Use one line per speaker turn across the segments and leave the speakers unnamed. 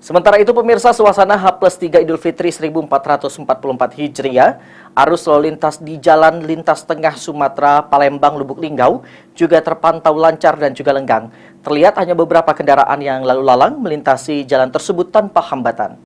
Sementara itu pemirsa, suasana H+3 Idul Fitri 1444 Hijriah, arus lalu lintas di Jalan Lintas Tengah Sumatera, Palembang, Lubuk Linggau juga terpantau lancar dan juga lenggang. Terlihat hanya beberapa kendaraan yang lalu lalang melintasi jalan tersebut tanpa hambatan.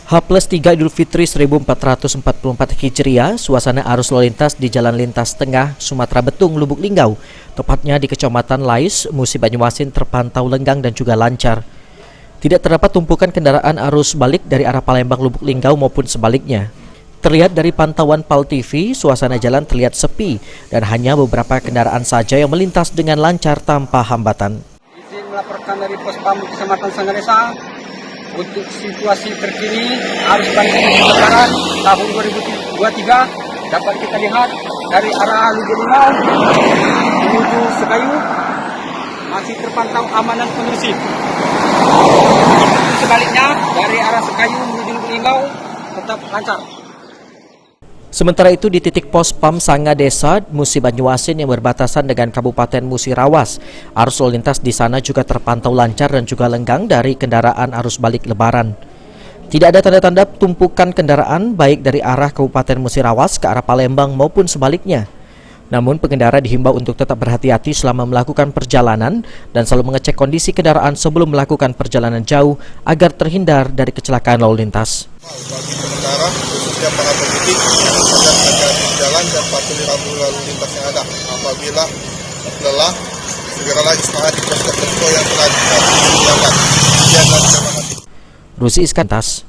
H+3 Idul Fitri 1444 Hijriah, suasana arus lalu lintas di Jalan Lintas Tengah Sumatera Betung, Lubuk Linggau, tepatnya di Kecamatan Lais, Musi Banyuasin terpantau lenggang dan juga lancar. Tidak terdapat tumpukan kendaraan arus balik dari arah Palembang, Lubuk Linggau maupun sebaliknya. Terlihat dari pantauan PAL TV, suasana jalan terlihat sepi dan hanya beberapa kendaraan saja yang melintas dengan lancar tanpa hambatan.
Izin melaporkan dari Pospam Kecamatan Sangadesa. Untuk situasi terkini arus balik Lebaran tahun 2023 dapat kita lihat dari arah Lubuk Linggau menuju Sekayu masih terpantau aman dan kondusif. Sebaliknya dari arah Sekayu menuju Lubuk Linggau tetap lancar.
Sementara itu di titik pos PAM Sangadesa, Musi Banyuasin yang berbatasan dengan Kabupaten Musirawas, arus lalu lintas di sana juga terpantau lancar dan juga lenggang dari kendaraan arus balik Lebaran. Tidak ada tanda-tanda tumpukan kendaraan baik dari arah Kabupaten Musirawas ke arah Palembang maupun sebaliknya. Namun pengendara dihimbau untuk tetap berhati-hati selama melakukan perjalanan dan selalu mengecek kondisi kendaraan sebelum melakukan perjalanan jauh agar terhindar dari kecelakaan lalu lintas.
Bagi pengendara, khususnya para pemudik, agar hati-hati di jalan dan patuhi rambu lalu lintas yang ada. Apabila lelah, segeralah istirahat di pos tertentu yang telah disediakan. Sekian dan terima kasih.
Rusi Iskantas.